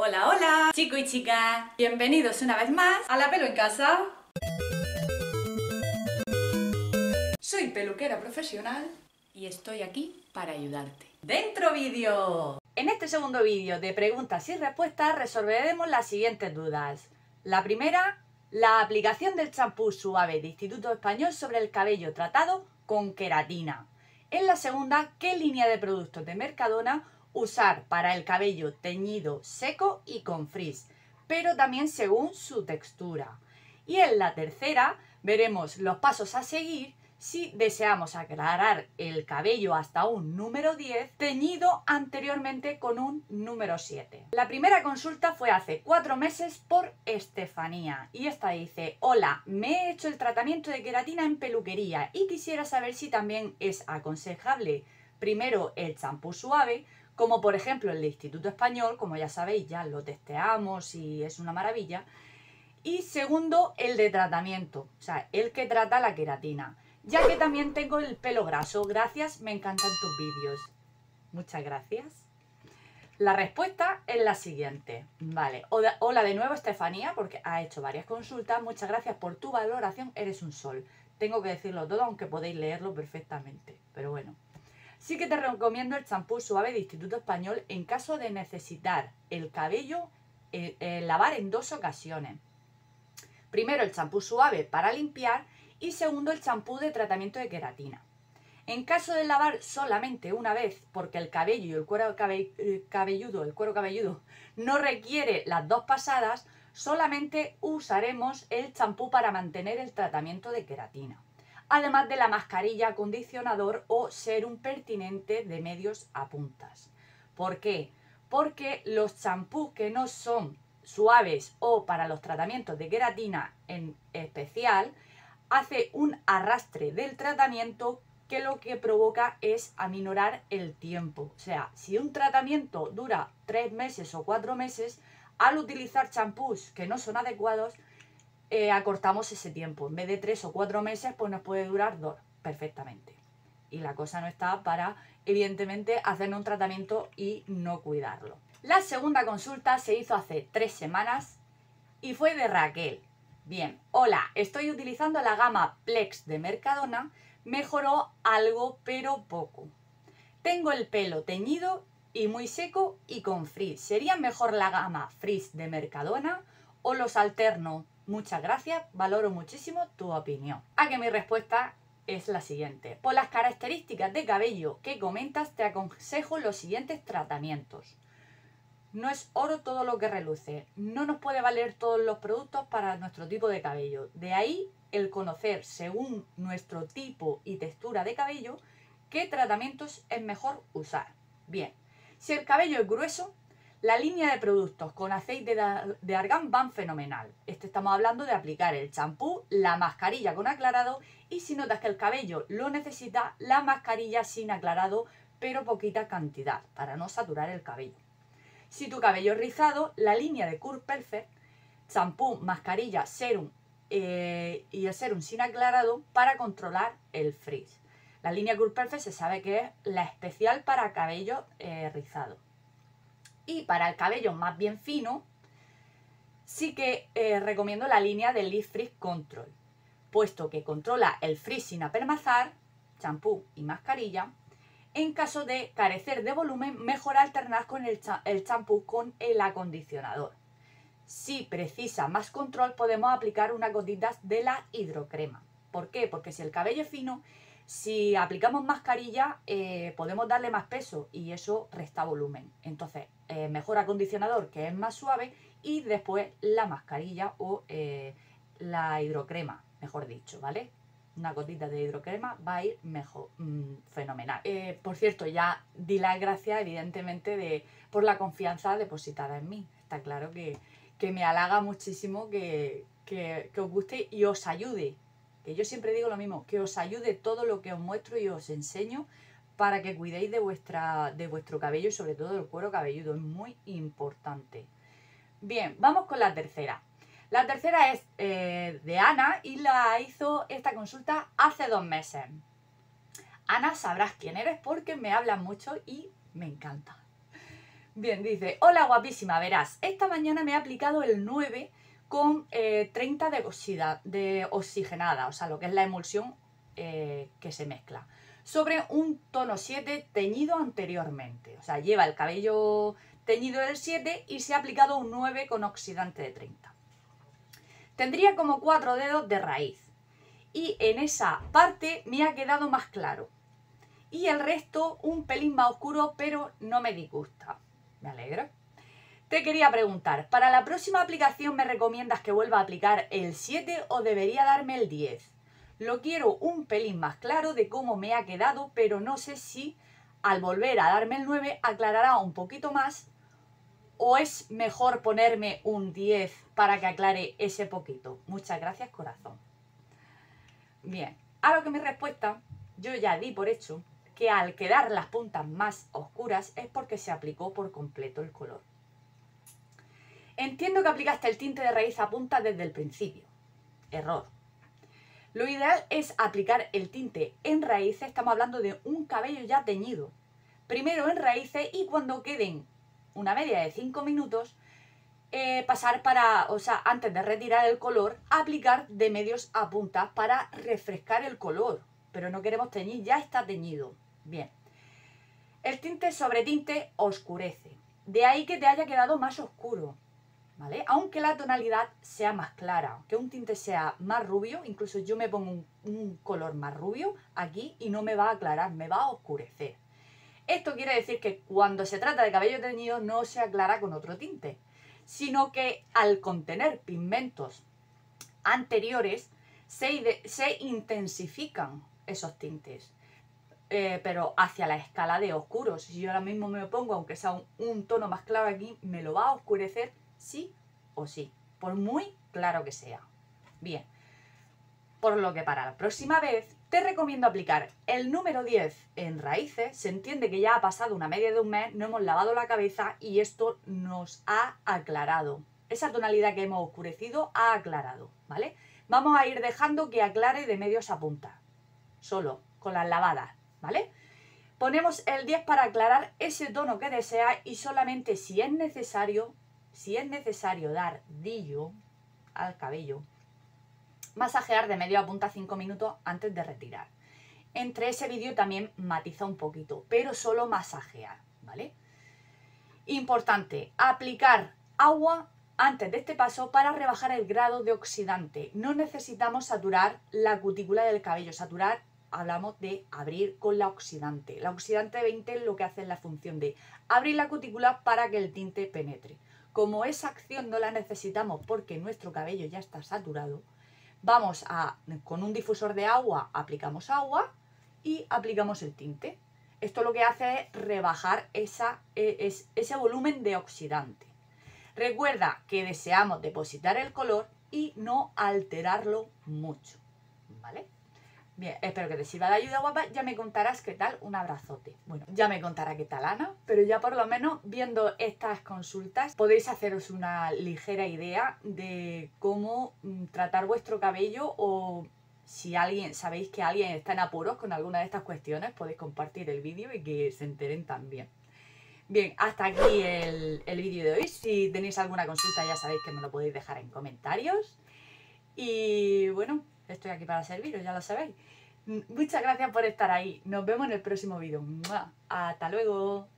Hola, hola, chicos y chicas, bienvenidos una vez más a La Pelo en Casa. Soy peluquera profesional y estoy aquí para ayudarte. ¡Dentro vídeo! En este segundo vídeo de preguntas y respuestas resolveremos las siguientes dudas. La primera, la aplicación del champú suave de Instituto Español sobre el cabello tratado con queratina. En la segunda, ¿qué línea de productos de Mercadona usar para el cabello teñido, seco y con frizz, pero también según su textura? Y en la tercera, veremos los pasos a seguir si deseamos aclarar el cabello hasta un número 10, teñido anteriormente con un número 7. La primera consulta fue hace 4 meses por Estefanía y esta dice: hola, me he hecho el tratamiento de queratina en peluquería y quisiera saber si también es aconsejable primero el champú suave, como por ejemplo el de Instituto Español, como ya sabéis, ya lo testeamos y es una maravilla, y segundo el de tratamiento, o sea, el que trata la queratina. Ya que también tengo el pelo graso. Gracias, me encantan tus vídeos. Muchas gracias. La respuesta es la siguiente. Vale, hola de nuevo Estefanía, porque ha hecho varias consultas. Muchas gracias por tu valoración, eres un sol. Tengo que decirlo todo, aunque podéis leerlo perfectamente. Pero bueno. Sí que te recomiendo el champú suave de Instituto Español en caso de necesitar el cabello lavar en 2 ocasiones. Primero el champú suave para limpiar y segundo el champú de tratamiento de queratina. En caso de lavar solamente una vez, porque el cabello y el cuero cabelludo no requiere las 2 pasadas, solamente usaremos el champú para mantener el tratamiento de queratina. Además de la mascarilla, acondicionador o serum pertinente de medios a puntas. ¿Por qué? Porque los champús que no son suaves o para los tratamientos de queratina en especial, hace un arrastre del tratamiento que lo que provoca es aminorar el tiempo. O sea, si un tratamiento dura 3 meses o 4 meses, al utilizar champús que no son adecuados, acortamos ese tiempo. En vez de 3 o 4 meses, pues nos puede durar 2 perfectamente. Y la cosa no está para, evidentemente, hacer un tratamiento y no cuidarlo. La segunda consulta se hizo hace 3 semanas y fue de Raquel. Bien, hola, estoy utilizando la gama Plex de Mercadona, mejoró algo pero poco. Tengo el pelo teñido y muy seco y con frizz. ¿Sería mejor la gama Frizz de Mercadona o los alterno? Muchas gracias, valoro muchísimo tu opinión. A que mi respuesta es la siguiente. Por las características de cabello que comentas, te aconsejo los siguientes tratamientos. No es oro todo lo que reluce. No nos puede valer todos los productos para nuestro tipo de cabello. De ahí el conocer, según nuestro tipo y textura de cabello, qué tratamientos es mejor usar. Bien, si el cabello es grueso, la línea de productos con aceite de argán van fenomenal. Estamos hablando de aplicar el champú, la mascarilla con aclarado y si notas que el cabello lo necesita, la mascarilla sin aclarado, pero poquita cantidad para no saturar el cabello. Si tu cabello es rizado, la línea de Cure Perfect, champú, mascarilla, serum y el serum sin aclarado para controlar el frizz. La línea Cure Perfect se sabe que es la especial para cabello rizado. Y para el cabello más bien fino, sí que recomiendo la línea de Lift Frizz Control, puesto que controla el frizz sin apermazar, champú y mascarilla. En caso de carecer de volumen, mejor alternar con el champú con el acondicionador. Si precisa más control, podemos aplicar unas gotitas de la hidrocrema. ¿Por qué? Porque si el cabello es fino, si aplicamos mascarilla, podemos darle más peso y eso resta volumen. Entonces, mejor acondicionador, que es más suave, y después la mascarilla o la hidrocrema, mejor dicho, ¿vale? Una gotita de hidrocrema va a ir mejor, fenomenal. Por cierto, ya di las gracias evidentemente por la confianza depositada en mí. Está claro que me halaga muchísimo que os guste y os ayude. Que yo siempre digo lo mismo, que os ayude todo lo que os muestro y os enseño para que cuidéis de vuestro cabello y sobre todo del cuero cabelludo. Es muy importante. Bien, vamos con la tercera. La tercera es de Ana y la hizo esta consulta hace 2 meses. Ana, sabrás quién eres porque me hablas mucho y me encanta. Bien, dice, hola guapísima, verás, esta mañana me he aplicado el 9 con 30 de oxigenada, o sea, lo que es la emulsión que se mezcla, sobre un tono 7 teñido anteriormente. O sea, lleva el cabello teñido del 7 y se ha aplicado un 9 con oxidante de 30. Tendría como 4 dedos de raíz y en esa parte me ha quedado más claro. Y el resto un pelín más oscuro, pero no me disgusta. Me alegro. Te quería preguntar, ¿para la próxima aplicación me recomiendas que vuelva a aplicar el 7 o debería darme el 10? Lo quiero un pelín más claro de cómo me ha quedado, pero no sé si al volver a darme el 9 aclarará un poquito más o es mejor ponerme un 10 para que aclare ese poquito. Muchas gracias, corazón. Bien, a lo que mi respuesta, yo ya di por hecho que al quedar las puntas más oscuras es porque se aplicó por completo el color. Entiendo que aplicaste el tinte de raíz a punta desde el principio. Error. Lo ideal es aplicar el tinte en raíces, estamos hablando de un cabello ya teñido. Primero en raíces y cuando queden una media de 5 minutos, pasar para, o sea, antes de retirar el color, aplicar de medios a puntas para refrescar el color. Pero no queremos teñir, ya está teñido. Bien. El tinte sobre tinte oscurece. De ahí que te haya quedado más oscuro. ¿Vale? Aunque la tonalidad sea más clara, que un tinte sea más rubio, incluso yo me pongo un color más rubio aquí y no me va a aclarar, me va a oscurecer. Esto quiere decir que cuando se trata de cabello teñido no se aclara con otro tinte, sino que al contener pigmentos anteriores se intensifican esos tintes. Pero hacia la escala de oscuros. Si yo ahora mismo me pongo, aunque sea un tono más claro aquí, me lo va a oscurecer sí o sí, por muy claro que sea. Bien, por lo que para la próxima vez te recomiendo aplicar el número 10 en raíces. Se entiende que ya ha pasado una media de un mes, no hemos lavado la cabeza y esto nos ha aclarado. Esa tonalidad que hemos oscurecido ha aclarado, ¿vale? Vamos a ir dejando que aclare de medios a punta, solo con las lavadas, ¿vale? Ponemos el 10 para aclarar ese tono que desea y solamente si es necesario dar brillo al cabello, masajear de medio a punta 5 minutos antes de retirar. Entre ese vídeo también matiza un poquito, pero solo masajear, ¿vale? Importante, aplicar agua antes de este paso para rebajar el grado de oxidante. No necesitamos saturar la cutícula del cabello, hablamos de abrir con la oxidante. La oxidante 20 lo que hace es la función de abrir la cutícula para que el tinte penetre. Como esa acción no la necesitamos porque nuestro cabello ya está saturado, con un difusor de agua, aplicamos agua y aplicamos el tinte. Esto lo que hace es rebajar ese volumen de oxidante. Recuerda que deseamos depositar el color y no alterarlo mucho, ¿vale? Bien, espero que te sirva de ayuda, guapa. Ya me contarás qué tal. Un abrazote. Bueno, ya me contará qué tal Ana, pero ya por lo menos viendo estas consultas podéis haceros una ligera idea de cómo tratar vuestro cabello, o si sabéis que alguien está en apuros con alguna de estas cuestiones, podéis compartir el vídeo y que se enteren también. Bien, hasta aquí el vídeo de hoy. Si tenéis alguna consulta ya sabéis que me lo podéis dejar en comentarios. Y bueno, estoy aquí para serviros, ya lo sabéis. Muchas gracias por estar ahí. Nos vemos en el próximo vídeo. ¡Mua! Hasta luego.